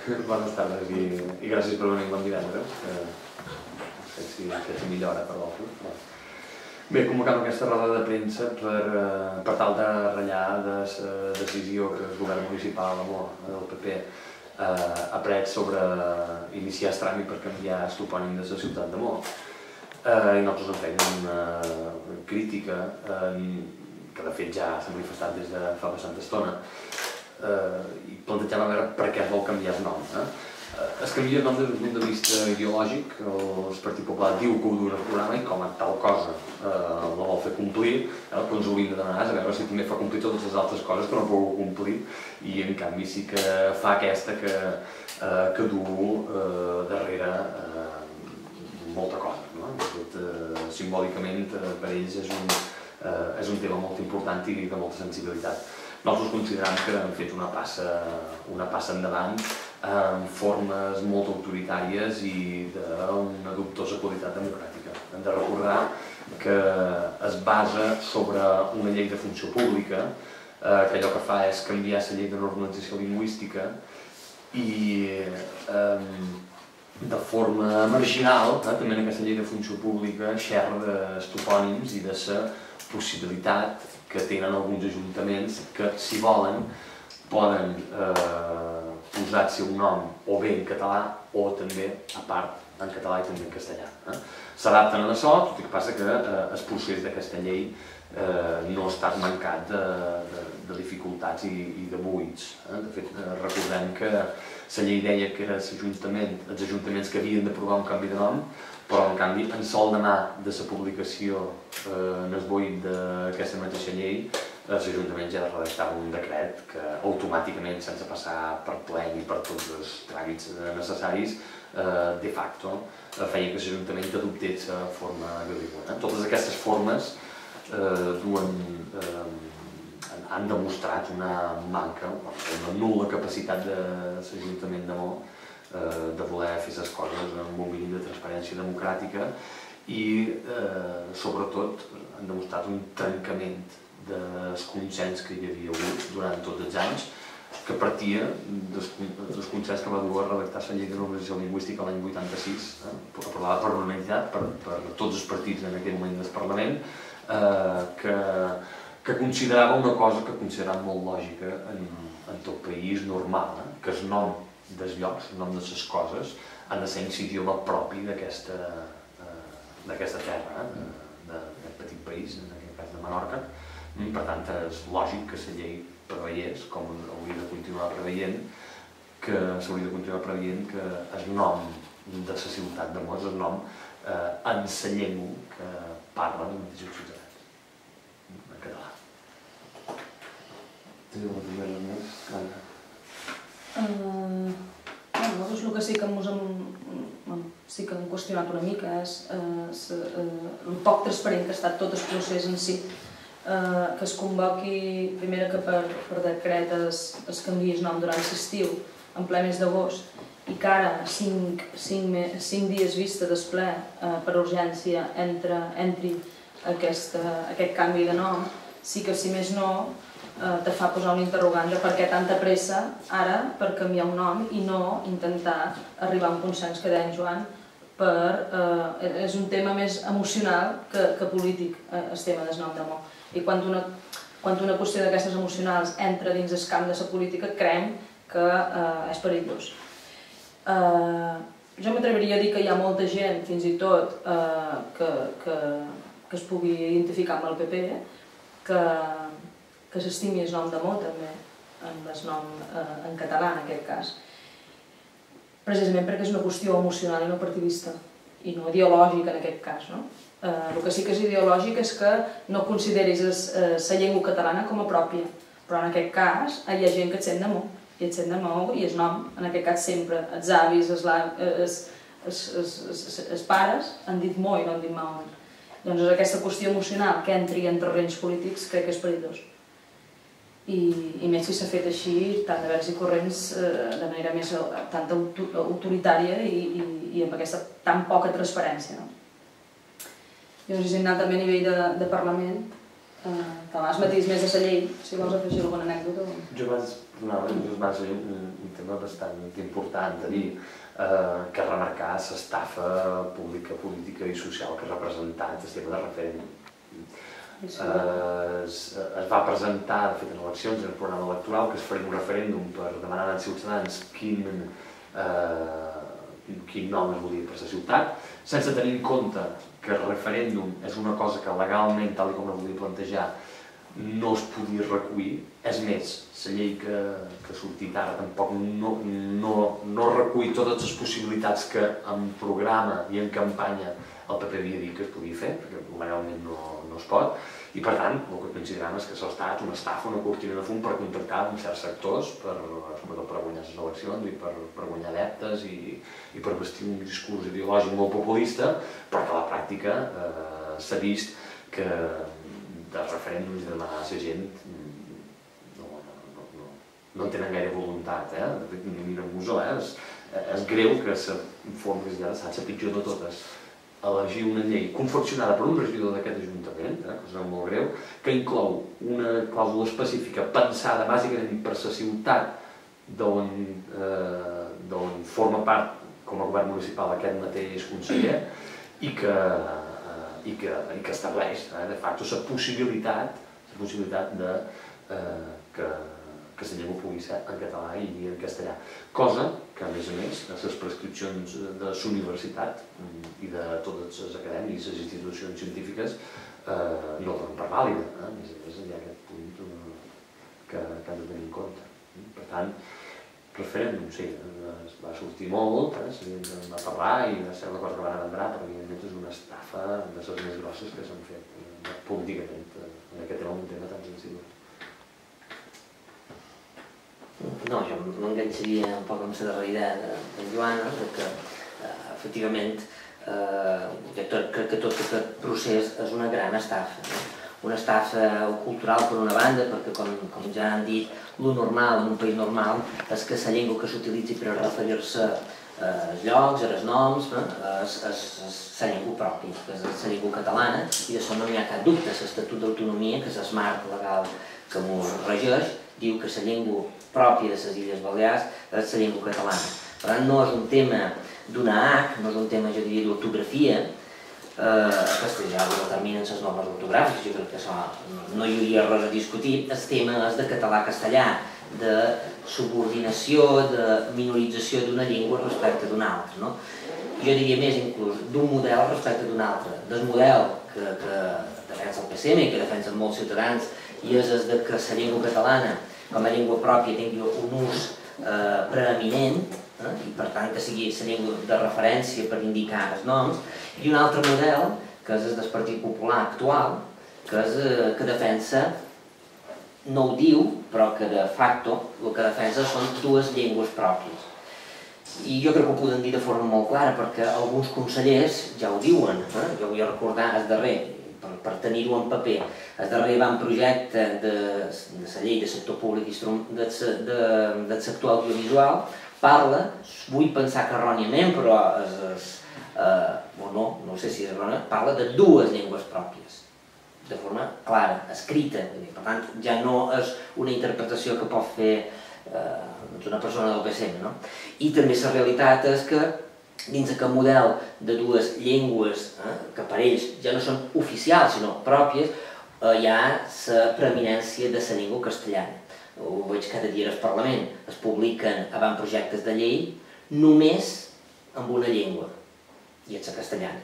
Bones tardes i gràcies per venir bon divendres, que no sé si és millor hora per l'altre. Bé, convocam aquesta roda de premsa per tal de ratllar de la decisió que el govern municipal del PP ha pres sobre iniciar el tràmit per canviar el topònim de la ciutat de Maó. I nosaltres en fèiem una crítica que de fet ja s'ha manifestat des de fa bastanta estona i plantegem a veure per què es vol canviar el nom. Es canvia el nom des d'un punt de vista ideològic. El Partit Popular diu que ho du en el programa i com a tal cosa la vol fer complir, el que ens hauríem de demanar és a veure si també fa complir totes les altres coses que no puc complir i en canvi sí que fa aquesta que du darrere molta cosa. Simbòlicament per ells és un tema molt important i de molta sensibilitat. Nosaltres considerem que han fet una passa endavant amb formes molt autoritàries i d'una dubtosa qualitat democràtica. Hem de recordar que es basa sobre una llei de funció pública que allò que fa és canviar la llei de normalització lingüística i de forma marginal, també en aquesta llei de funció pública, xerra dels topònims i de la possibilitat que tenen alguns ajuntaments que, si volen, poden posar el seu nom o bé en català o també, a part, en català i també en castellà. S'adapten a això, tot i que passa que el procés d'aquesta llei no ha estat mancat de dificultats i de buits. De fet, recordem que la llei deia que eren els ajuntaments que havien d'aprovar un canvi de nom, però en canvi, en sol demà de la publicació en el buit d'aquesta mateixa llei, els ajuntaments ja redactaven un decret que automàticament, sense passar per ple i per tots els tràmits necessaris, de facto feia que l'Ajuntament adoptés la forma bilingüe. Totes aquestes formes han demostrat una manca, una nul·la capacitat de l'Ajuntament de Maó de voler fer les coses amb un mínim de transparència democràtica i, sobretot, han demostrat un trencament del consens que hi havia hagut durant tots els anys, que partia dels consens que va dur a redactar la llei de normalització lingüística l'any 86, aprovada per unanimitat per tots els partits en aquell moment del Parlament, que considerava una cosa que considerava molt lògica en tot país normal, que el nom dels llocs, el nom de les coses, han de ser en l'idioma propi d'aquesta terra, d'aquest petit país, en aquest cas de Menorca. Per tant, és lògic que la llei preveiés, com hauria de continuar preveient, que s'hauria de continuar preveient que el nom de la ciutat de Maó és el nom en la llengua que parlen els mateixos ciutadans, en català. Teniu alguna cosa més, Anna? Nosaltres el que sí que hem qüestionat una mica és el poc transparent que ha estat tot el procés en si, que es convoqui, primera que per decret es canviï el nom durant l'estiu, en ple mes d'agost, i que ara, 5 dies vista del ple per urgència, entri aquest canvi de nom, sí que, si més no, te fa posar un interrogant de per què tanta pressa ara per canviar un nom i no intentar arribar a un consens, que deia en Joan, és un tema més emocional que polític, el tema del nom de Maó. I quan una qüestió d'aquestes emocionals entra dins el camp de la política, creiem que és perillós. Jo m'atreviria a dir que hi ha molta gent, fins i tot, que es pugui identificar amb el PP, que s'estimi el nom de Maó també, amb el nom en català en aquest cas, precisament perquè és una qüestió emocional i no partidista, i no ideològica en aquest cas. El que sí que és ideològic és que no consideris la llengua catalana com a pròpia, però en aquest cas hi ha gent que et sent de Maó, i et sent de Maó i el nom, en aquest cas sempre, els avis, els pares han dit Maó i no han dit Mahón. Doncs aquesta qüestió emocional que entri en terrenys polítics crec que és perillós. I més si s'ha fet així, tant de vers i corrents, de manera més tan autoritària i amb aquesta tan poca transparència. Jo no sé si hem anat també a nivell de Parlament, Tomàs, matís més de la llei, si vols afegir alguna anècdota. Jo vaig dir un tema bastant important a dir, que remarcar l'estafa pública, política i social que ha representat el tema de referèndum. Es va presentar, de fet, en eleccions, en el programa electoral, que es faria un referèndum per demanar als ciutadans quin nom es volia per la ciutat, sense tenir en compte que el referèndum és una cosa que legalment, tal com la volia plantejar, no es podia recollir. És més, la llei que ha sortit ara tampoc no recull totes les possibilitats que en programa i en campanya el PP havia dit que es podia fer, perquè legalment no es pot, i per tant el que considerem és que s'ha estat una estafa, una cortina de fum per contactar amb certs sectors per guanyar les eleccions i per guanyar adeptes i per vestir un discurs ideològic molt populista, perquè a la pràctica s'ha vist que de referèndums i de demanar a la gent no tenen gaire voluntat, de fet ni ningú és greu que la forma que ja s'ha la pitjor de totes, elegir una llei confeccionada per un regidor d'aquest ajuntament, cosa molt greu, que inclou una clàusula específica pensada bàsicament per la ciutat d'on forma part com a govern municipal aquest mateix conseller i que estableix de facto la possibilitat que la llengua pugui ser en català i en castellà, cosa que a més les prescripcions de la universitat i de totes les acadèmies i les institucions científiques no donen per vàlida. A més hi ha aquest punt que han de tenir en compte. Per tant, referèndum, sí, va sortir molt, va parlar i va ser una cosa que van abandonar, però evidentment és una estafa de les més grosses que s'han fet políticament en aquest tema, un tema tan sensible. No, jo m'enganxaria un poc amb la darrera idea d'en Joan, que efectivament crec que tot aquest procés és una gran estafa. Una estafa cultural per una banda, perquè com ja han dit, el normal en un país normal és que la llengua que s'utilitzi per referir-se als llocs, als noms, és la llengua pròpia, que és la llengua catalana, i d'això no hi ha cap dubte. L'Estatut d'Autonomia, que és el marc legal que m'ho regeix, diu que la llengua pròpia de les Illes Balears és la llengua catalana. Per tant, no és un tema d'una H, no és un tema, jo diria, d'ortografia, que ja ho determinen les normes ortogràfiques, jo crec que això no hi hauria res a discutir. El tema és de català-castellà, de subordinació, de minorització d'una llengua respecte d'una altra. Jo diria més inclús d'un model respecte d'un altre, del model que defensa el PSM i que defensen molts ciutadans, i és el que la llengua catalana com a llengua pròpia tingui un ús preeminent i per tant que sigui la llengua de referència per indicar els noms, i un altre model, que és el del Partit Popular actual, que defensa, no ho diu, però que de facto el que defensa són dues llengües pròpies. I jo crec que ho poden dir de forma molt clara, perquè alguns consellers ja ho diuen. Jo vull recordar el darrer, per tenir-ho en paper, el darrer avantprojecte de la llei de sector públic del sector audiovisual parla, vull pensar que erròniament, però no sé si és errònia, parla de dues llengües pròpies, de forma clara, escrita. Per tant, ja no és una interpretació que pot fer una persona del PSM. I també la realitat és que dins aquest model de dues llengües, que per ells ja no són oficials sinó pròpies, hi ha la preeminència de la llengua castellana. Ho veig cada dia al Parlament, es publiquen avantprojectes de llei només amb una llengua, i és la castellana.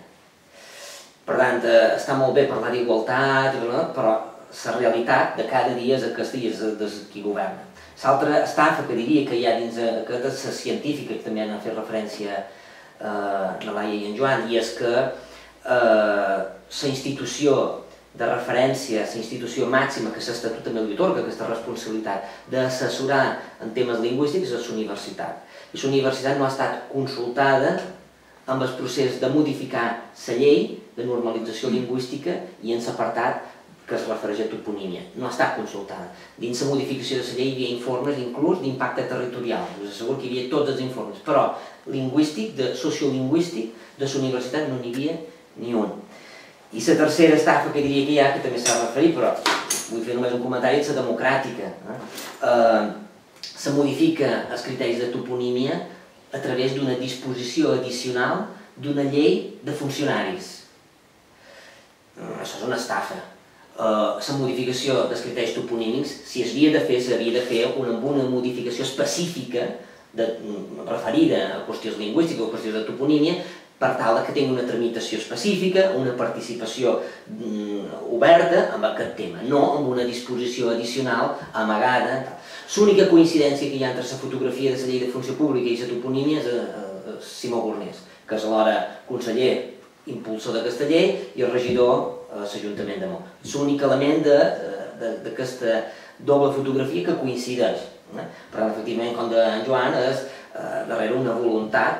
Per tant, està molt bé parlar d'igualtat, però la realitat de cada dia és aquesta i és de qui governa. L'altra estafa que diria que hi ha dins aquesta científica, que també han fet referència la Laia i en Joan, i és que la institució de referència, la institució màxima que l'Estatut també li atorga aquesta responsabilitat d'assessorar en temes lingüístics és la universitat. I la universitat no ha estat consultada amb el procés de modificar la llei de normalització lingüística i en l'apartat que es refereix a toponímia. No ha estat consultada. Dins la modificació de la llei hi havia informes inclús d'impacte territorial. Us asseguro que hi havia tots els informes, però lingüístic, sociolingüístic, de la universitat no n'hi havia ni un. I la tercera estafa que diria que hi ha, que també s'ha referit, però vull fer només un comentari, és la democràtica. Se modifica els criteris de toponímia a través d'una disposició addicional d'una llei de funcionaris. Això és una estafa. La modificació dels criteris toponímics, si es havia de fer, s'havia de fer amb una modificació específica referida a qüestions lingüístiques o qüestions de toponímia, per tal que tingui una tramitació específica, una participació oberta amb aquest tema, no amb una disposició addicional amagada. L'única coincidència que hi ha entre la fotografia de la llei de funció pública i la toponímia és Simó Gornés, que és alhora conseller impulsor d'aquesta llei i el regidor a l'Ajuntament de Maó. L'únic element d'aquesta doble fotografia que coincideix. Però, efectivament, com deia en Joan, és darrere una voluntat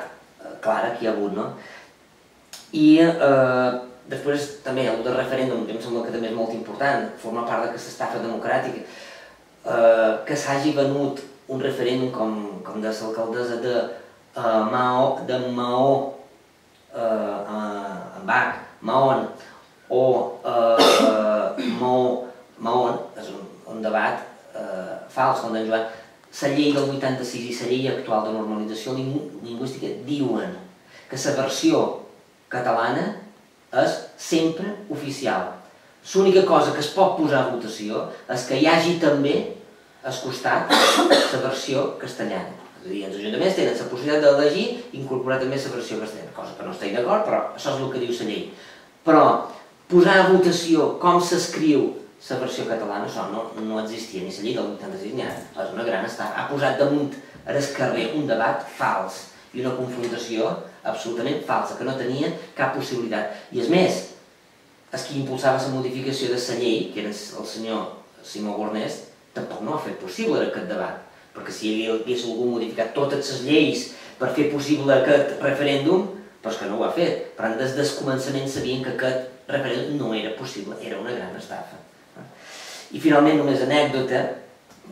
clara que hi ha hagut. I després, també, el del referèndum, que em sembla que també és molt important, forma part d'aquesta estafa democràtica, que s'hagi venut un referèndum, com de l'alcaldessa de Maó, en Bach, Mahón, o Mahón, és un debat fals, com deia Joan. La llei del 86 i la llei actual de normalització lingüística diuen que la versió catalana és sempre oficial. L'única cosa que es pot posar a votació és que hi hagi també al costat la versió castellana. És a dir, els ajuntaments tenen la possibilitat d'elegir i incorporar també la versió castellana, cosa que no estic d'acord, però això és el que diu la llei. Però posar a votació com s'escriu la versió catalana, això no existia, ni la llei del 86 ni ara. És una gran estafa. Ha posat damunt al carrer un debat fals i una confrontació absolutament falsa, que no tenia cap possibilitat. I és més, el que impulsava la modificació de la llei, que era el senyor Simó Gornés, tampoc no ha fet possible aquest debat, perquè si hagués algú modificat totes les lleis per fer possible aquest referèndum, però és que no ho ha fet. Per tant, des del començament sabien que aquest referèndum no era possible, era una gran estafa. I finalment, només anècdota,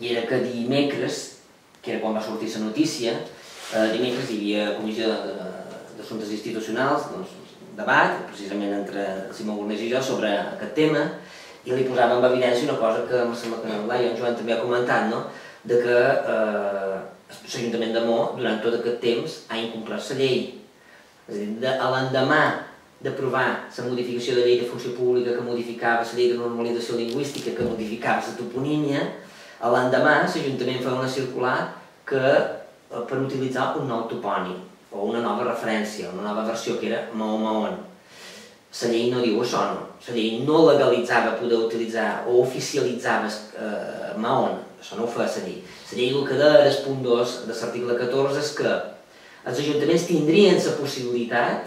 i era que dimecres, que era quan va sortir la notícia, dimecres hi havia comissió d'assumptes institucionals, debat, precisament entre Simó Gornés i jo, sobre aquest tema, i li posàvem en evidència una cosa que em sembla que l'Elai i en Joan també ha comentat, de que l'Ajuntament de Maó, durant tot aquest temps, ha incomplert la llei. És a dir, a l'endemà d'aprovar la modificació de la llei de funció pública que modificava la llei de normalització lingüística que modificava la toponímia, a l'endemà l'Ajuntament fa una circular per utilitzar un nou topònim o una nova referència, una nova versió que era Maó-Mahón. La llei no diu això, no. La llei no legalitzava poder utilitzar o oficialitzava Mahón, això no ho fa la llei. La llei el que deia el punt 2 de l'article 14 és que els ajuntaments tindrien la possibilitat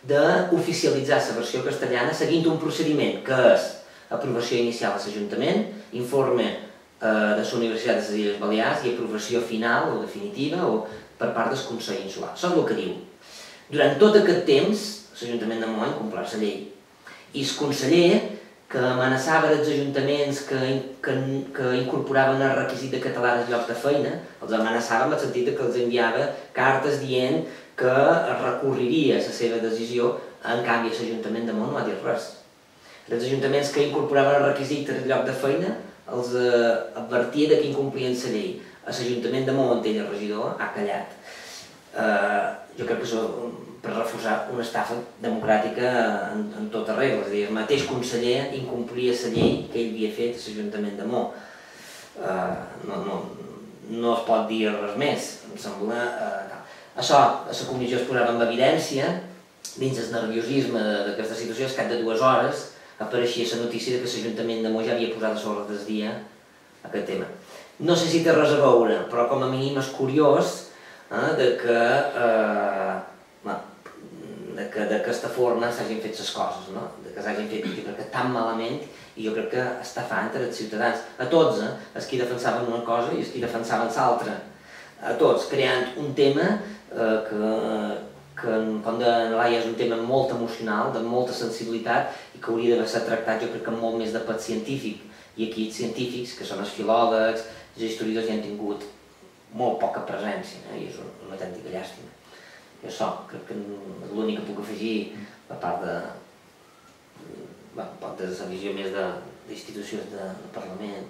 d'oficialitzar la versió castellana seguint un procediment que és aprovació inicial a l'Ajuntament, informe de la Universitat de les Illes Balears i aprovació final o definitiva o per part del Consell Insular. Això és el que diu. Durant tot aquest temps, l'Ajuntament de Maó ha incomplert la llei. I el conseller, que amenaçava els ajuntaments que incorporaven el requisit de català als llocs de feina, els amenaçava en el sentit que els enviava cartes dient que es recorriria a la seva decisió, en canvi l'Ajuntament de Maó no ha dit res. Els ajuntaments que incorporaven el requisit al lloc de feina els advertia que incomplien la llei. L'Ajuntament de Maó, on ell el regidor, ha callat. Jo crec que això per reforçar una estafa democràtica en tota regla. És a dir, el mateix conseller incomplia la llei que ell havia fet a l'Ajuntament de Maó. No es pot dir res més, em sembla. Això, a la comissió es posava en evidència, dins el nerviosisme d'aquesta situació, al cap de 2 hores apareixia la notícia que l'Ajuntament de Maó ja havia posat a sobre del dia aquest tema. No sé si té res a veure, però com a mínim és curiós que d'aquesta forma s'hagin fet les coses, que s'hagin fet, jo crec que tan malament, i jo crec que estafant els ciutadans, a tots, els que defensaven una cosa i els que defensaven l'altra, a tots, creant un tema que, com deia l'Elaia, és un tema molt emocional, de molta sensibilitat i que hauria d'haver estat tractat, jo crec que molt més de pet científic. I aquí els científics, que són els filòlegs, els historiadors, ja han tingut molt poca presència, i és una autèntica llàstima. I això crec que és l'únic que puc afegir a part un poc des de la visió més d'institucions de Parlament,